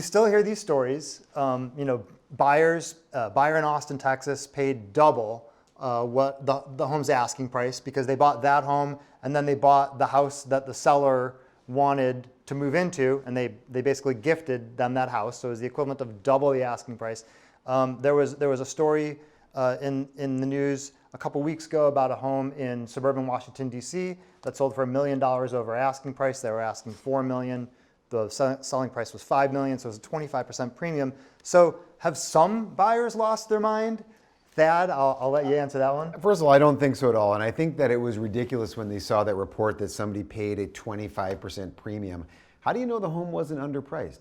still hear these stories. Buyer in Austin, Texas paid double what the home's asking price because they bought that home and then they bought the house that the seller wanted to move into, and they basically gifted them that house. So it was the equivalent of double the asking price. There was a story in the news a couple weeks ago about a home in suburban Washington, D.C. that sold for $1 million over asking price. They were asking $4 million. The selling price was $5 million, so it was a 25% premium. So have some buyers lost their mind? Thad, I'll let you answer that one. First of all, I don't think so at all. And I think that it was ridiculous when they saw that report that somebody paid a 25% premium. How do you know the home wasn't underpriced?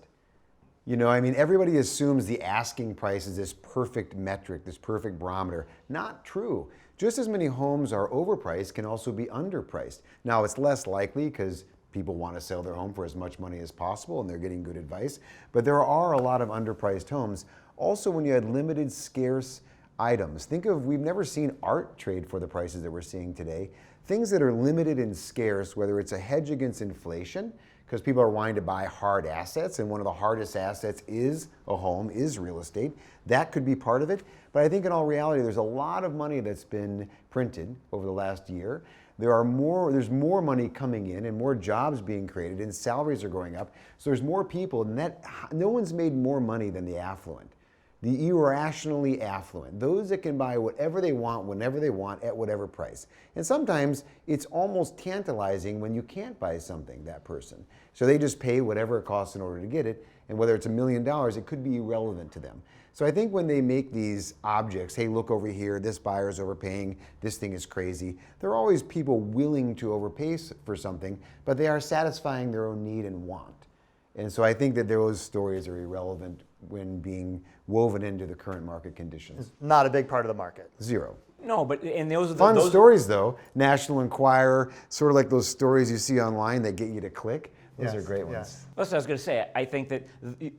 Everybody assumes the asking price is this perfect metric, this perfect barometer. Not true. Just as many homes are overpriced can also be underpriced. Now, it's less likely because people want to sell their home for as much money as possible and they're getting good advice. But there are a lot of underpriced homes. Also, when you had limited, scarce items. We've never seen art trade for the prices that we're seeing today. Things that are limited and scarce, whether it's a hedge against inflation, because people are wanting to buy hard assets, and one of the hardest assets is a home, is real estate. That could be part of it. But I think in all reality, there's a lot of money that's been printed over the last year. There's more money coming in and more jobs being created and salaries are going up. So there's more people, and no one's made more money than the affluent. The irrationally affluent, those that can buy whatever they want, whenever they want, at whatever price. And sometimes it's almost tantalizing when you can't buy something, that person. So they just pay whatever it costs in order to get it, and whether it's $1 million, it could be irrelevant to them. So I think when they make these objects, hey, look over here, this buyer's overpaying, this thing is crazy, there are always people willing to overpay for something, but they are satisfying their own need and want. And so I think that those stories are irrelevant when being woven into the current market conditions. It's not a big part of the market. Zero. No, but and those are fun stories though. National Enquirer, sort of like those stories you see online that get you to click. Those are great ones. Yes. That's what I was going to say. I think that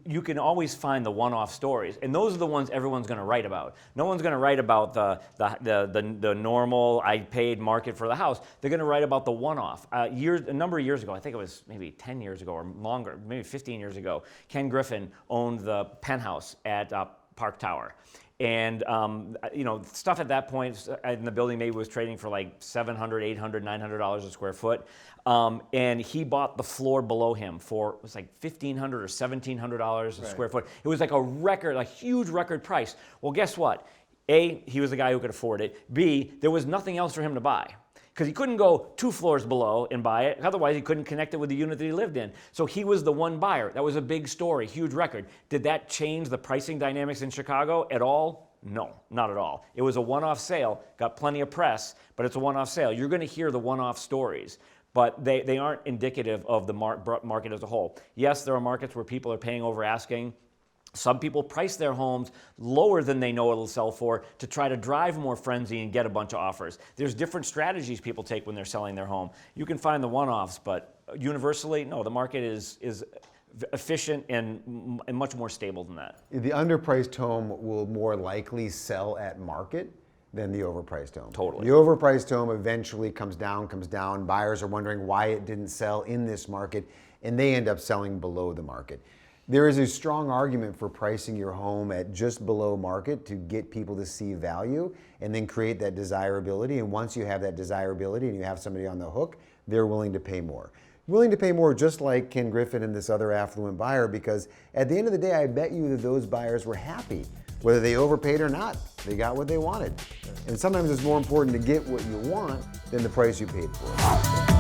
you can always find the one-off stories, and those are the ones everyone's going to write about. No one's going to write about the normal I paid market for the house. They're going to write about the one-off. A number of years ago, I think it was maybe 10 years ago or longer, maybe 15 years ago, Ken Griffin owned the penthouse at Park Tower. And stuff at that point in the building maybe was trading for like $700, $800, $900 a square foot. And he bought the floor below him for, it was like $1,500 or $1,700 a square foot. It was like a huge record price. Well, guess what? A, he was the guy who could afford it. B, there was nothing else for him to buy, because he couldn't go 2 floors below and buy it. Otherwise, he couldn't connect it with the unit that he lived in. So he was the one buyer. That was a big story, huge record. Did that change the pricing dynamics in Chicago at all? No, not at all. It was a one-off sale, got plenty of press, but it's a one-off sale. You're going to hear the one-off stories, but they aren't indicative of the market as a whole. Yes, there are markets where people are paying over asking. Some people price their homes lower than they know it'll sell for to try to drive more frenzy and get a bunch of offers. There's different strategies people take when they're selling their home. You can find the one-offs, but universally, no, the market is efficient and much more stable than that. The underpriced home will more likely sell at market than the overpriced home. Totally. The overpriced home eventually comes down. Buyers are wondering why it didn't sell in this market, and they end up selling below the market. There is a strong argument for pricing your home at just below market to get people to see value and then create that desirability. And once you have that desirability and you have somebody on the hook, they're willing to pay more. Willing to pay more, just like Ken Griffin and this other affluent buyer, because at the end of the day, I bet you that those buyers were happy. Whether they overpaid or not, they got what they wanted. And sometimes it's more important to get what you want than the price you paid for it.